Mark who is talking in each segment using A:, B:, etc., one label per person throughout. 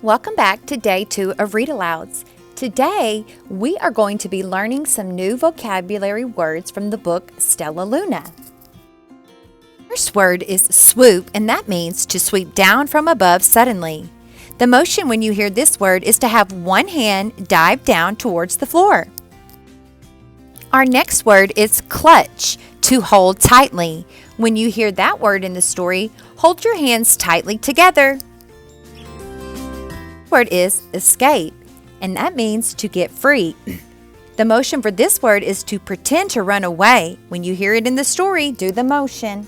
A: Welcome back to Day 2 of Read Alouds. Today, we are going to be learning some new vocabulary words from the book Stellaluna. First word is swoop, and that means to sweep down from above suddenly. The motion when you hear this word is to have one hand dive down towards the floor. Our next word is clutch, to hold tightly. When you hear that word in the story, hold your hands tightly together. The word is escape, and that means to get free. The motion for this word is to pretend to run away. When you hear it in the story, do the motion.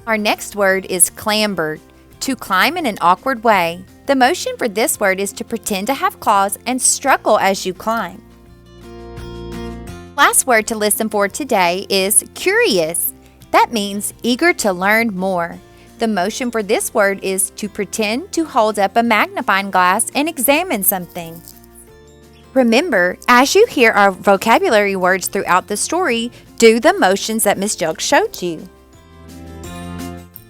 A: Our next word is clamber, to climb in an awkward way. The motion for this word is to pretend to have claws and struggle as you climb. Last word to listen for today is curious. That means eager to learn more. The motion for this word is to pretend to hold up a magnifying glass and examine something. Remember, as you hear our vocabulary words throughout the story, do the motions that Miss Jug showed you.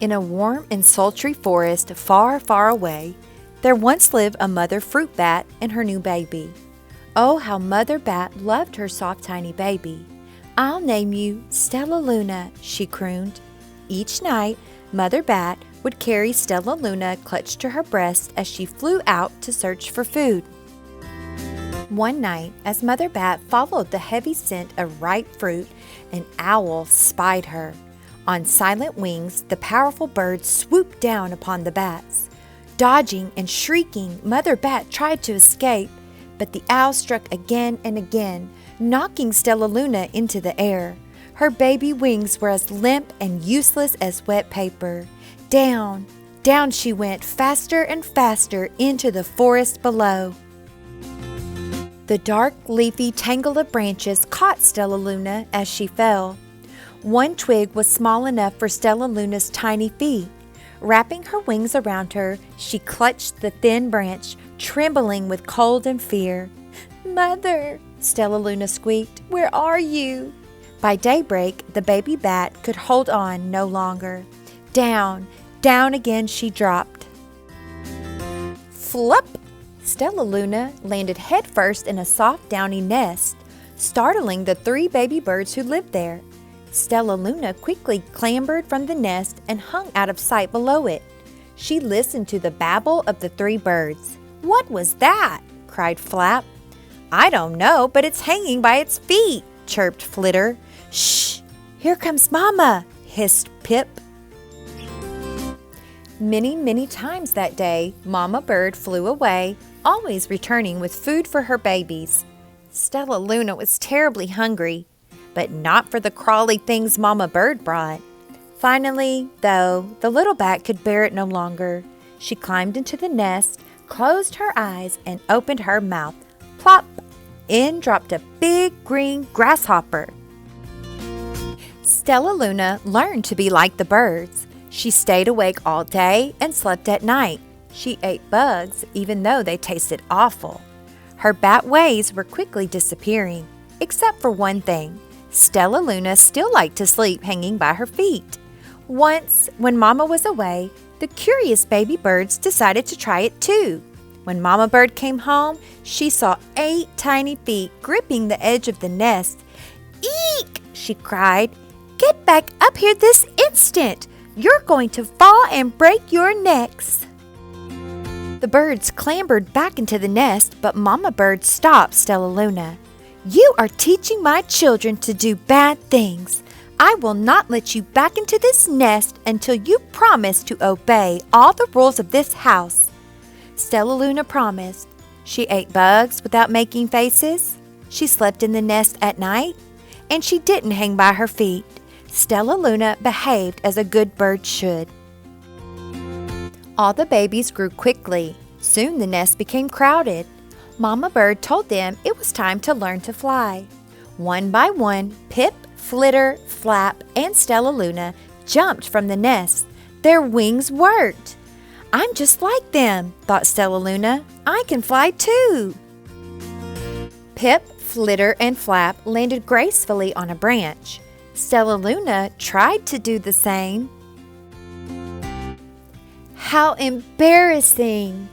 A: In a warm and sultry forest far, far away, there once lived a mother fruit bat and her new baby. Oh, how Mother Bat loved her soft, tiny baby. "I'll name you Stellaluna," she crooned. Each night, Mother Bat would carry Stellaluna clutched to her breast as she flew out to search for food. One night, as Mother Bat followed the heavy scent of ripe fruit, an owl spied her. On silent wings, the powerful bird swooped down upon the bats. Dodging and shrieking, Mother Bat tried to escape, but the owl struck again and again, knocking Stellaluna into the air. Her baby wings were as limp and useless as wet paper. Down, down she went, faster and faster into the forest below. The dark, leafy tangle of branches caught Stellaluna as she fell. One twig was small enough for Stellaluna's tiny feet. Wrapping her wings around her, she clutched the thin branch, trembling with cold and fear. "Mother," Stellaluna squeaked, "where are you?" By daybreak, the baby bat could hold on no longer. Down, down again she dropped. Flop! Stellaluna landed headfirst in a soft, downy nest, startling the 3 baby birds who lived there. Stellaluna quickly clambered from the nest and hung out of sight below it. She listened to the babble of the 3 birds. "What was that?" cried Flap. "I don't know, but it's hanging by its feet," chirped Flitter. "Shh! Here comes Mama!" hissed Pip. Many, many times that day, Mama Bird flew away, always returning with food for her babies. Stellaluna was terribly hungry, but not for the crawly things Mama Bird brought. Finally, though, the little bat could bear it no longer. She climbed into the nest, closed her eyes, and opened her mouth. Plop! In dropped a big green grasshopper. Stellaluna learned to be like the birds. She stayed awake all day and slept at night. She ate bugs even though they tasted awful. Her bat ways were quickly disappearing, except for one thing. Stellaluna still liked to sleep hanging by her feet. Once, when Mama was away, the curious baby birds decided to try it too. When Mama Bird came home, she saw 8 tiny feet gripping the edge of the nest. "Eek!" she cried. "Get back up here this instant! You're going to fall and break your necks!" The birds clambered back into the nest, but Mama Bird stopped Stellaluna. "You are teaching my children to do bad things. I will not let you back into this nest until you promise to obey all the rules of this house." Stellaluna promised. She ate bugs without making faces. She slept in the nest at night. And she didn't hang by her feet. Stellaluna behaved as a good bird should. All the babies grew quickly. Soon the nest became crowded. Mama Bird told them it was time to learn to fly. One by one, Pip, Flitter, Flap, and Stellaluna jumped from the nest. Their wings worked. "I'm just like them," thought Stellaluna. "I can fly too." Pip, Flitter, and Flap landed gracefully on a branch. Stellaluna tried to do the same. "How embarrassing!"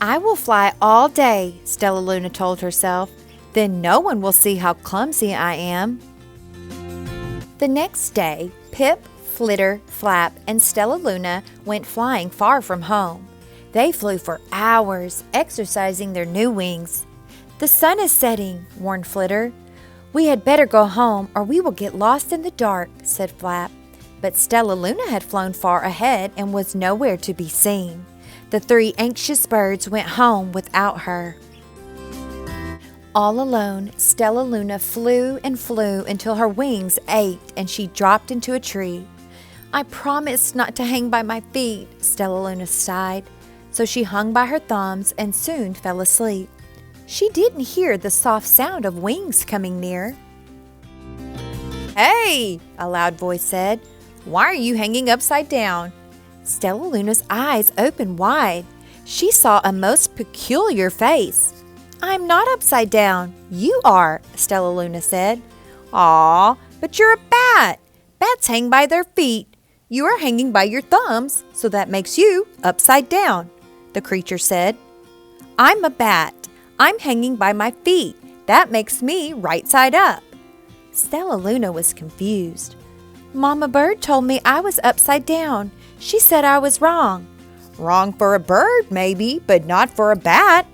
A: I will fly all day, Stellaluna told herself. Then no one will see how clumsy I am. The next day, Pip, Flitter, Flap, and Stellaluna went flying far from home. They flew for hours, exercising their new wings. The sun is setting, warned Flitter. We had better go home or we will get lost in the dark, said Flap. But Stellaluna had flown far ahead and was nowhere to be seen. The three anxious birds went home without her. All alone, Stellaluna flew and flew until her wings ached and she dropped into a tree. I promised not to hang by my feet, Stellaluna sighed. So she hung by her thumbs and soon fell asleep. She didn't hear the soft sound of wings coming near. Hey, a loud voice said. Why are you hanging upside down? Stellaluna's eyes opened wide. She saw a most peculiar face. I'm not upside down. You are, Stellaluna said. Aw, but you're a bat. Bats hang by their feet. You are hanging by your thumbs, so that makes you upside down, the creature said. I'm a bat. I'm hanging by my feet. That makes me right side up. Stellaluna was confused. Mama Bird told me I was upside down. She said I was wrong. Wrong for a bird, maybe, but not for a bat.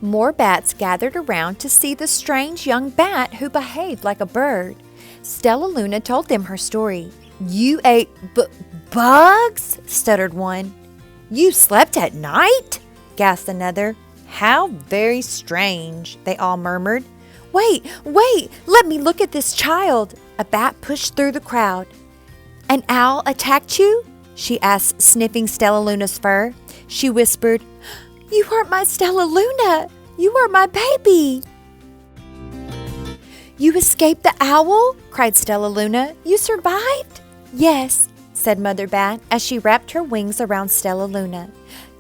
A: More bats gathered around to see the strange young bat who behaved like a bird. Stellaluna told them her story. You ate bugs? Stuttered one. You slept at night? Gasped another. How very strange, they all murmured. Wait, let me look at this child. A bat pushed through the crowd. An owl attacked you? She asked, sniffing Stellaluna's fur. She whispered, You are my Stellaluna. You are my baby. You escaped the owl? Cried Stellaluna. You survived? Yes, said Mother Bat as she wrapped her wings around Stellaluna.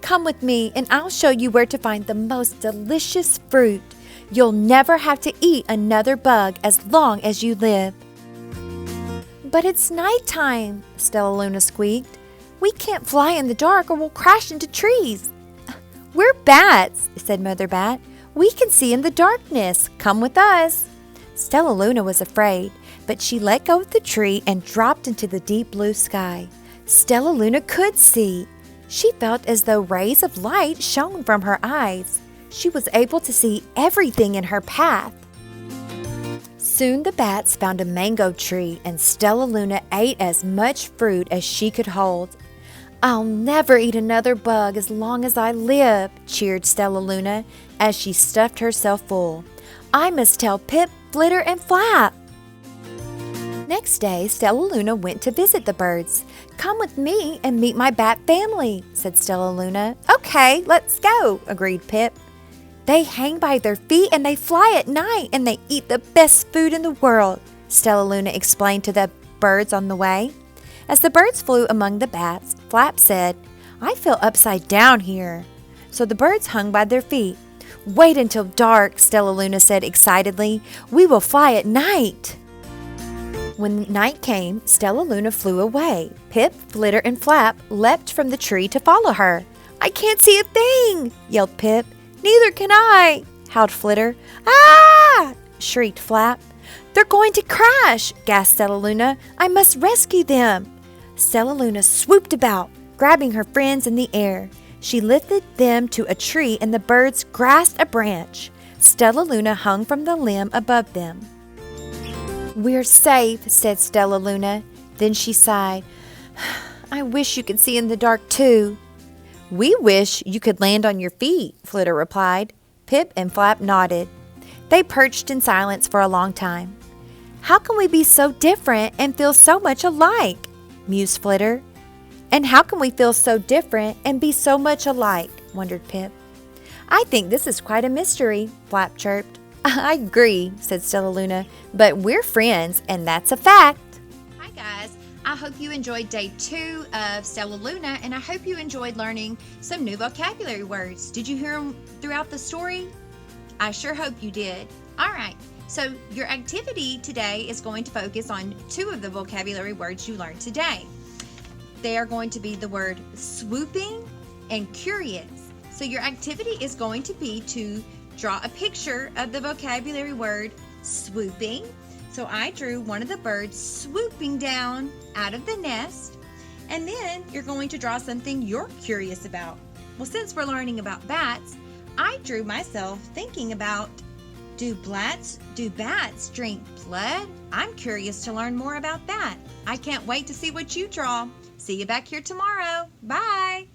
A: Come with me and I'll show you where to find the most delicious fruit. You'll never have to eat another bug as long as you live. But it's nighttime, Stellaluna squeaked. We can't fly in the dark or we'll crash into trees. We're bats, said Mother Bat. We can see in the darkness. Come with us. Stellaluna was afraid, but she let go of the tree and dropped into the deep blue sky. Stellaluna could see. She felt as though rays of light shone from her eyes. She was able to see everything in her path. Soon the bats found a mango tree and Stellaluna ate as much fruit as she could hold. I'll never eat another bug as long as I live, cheered Stellaluna as she stuffed herself full. I must tell Pip, Flitter, and Flap. Next day, Stellaluna went to visit the birds. Come with me and meet my bat family, said Stellaluna. Okay, let's go, agreed Pip. They hang by their feet and they fly at night and they eat the best food in the world, Stellaluna explained to the birds on the way. As the birds flew among the bats, Flap said, I feel upside down here. So the birds hung by their feet. Wait until dark, Stellaluna said excitedly. We will fly at night. When night came, Stellaluna flew away. Pip, Flitter, and Flap leapt from the tree to follow her. I can't see a thing, yelled Pip. Neither can I, howled Flitter. Ah! Shrieked Flap. They're going to crash, gasped Stellaluna. I must rescue them. Stellaluna swooped about, grabbing her friends in the air. She lifted them to a tree and the birds grasped a branch. Stellaluna hung from the limb above them. We're safe, said Stellaluna. Then she sighed. I wish you could see in the dark too. We wish you could land on your feet, Flitter replied. Pip and Flap nodded. They perched in silence for a long time. How can we be so different and feel so much alike? Mused Flitter. And how can we feel so different and be so much alike? Wondered Pip. I think this is quite a mystery, Flap chirped. I agree, said Stellaluna, but we're friends and that's a fact. Hi guys, I hope you enjoyed day 2 of Stellaluna and I hope you enjoyed learning some new vocabulary words. Did you hear them throughout the story? I sure hope you did. All right, so your activity today is going to focus on 2 of the vocabulary words you learned today. They are going to be the word swooping and curious. So your activity is going to be to draw a picture of the vocabulary word swooping. So I drew one of the birds swooping down out of the nest. And then you're going to draw something you're curious about. Well, since we're learning about bats, I drew myself thinking about, do bats drink blood? I'm curious to learn more about that. I can't wait to see what you draw. See you back here tomorrow. Bye.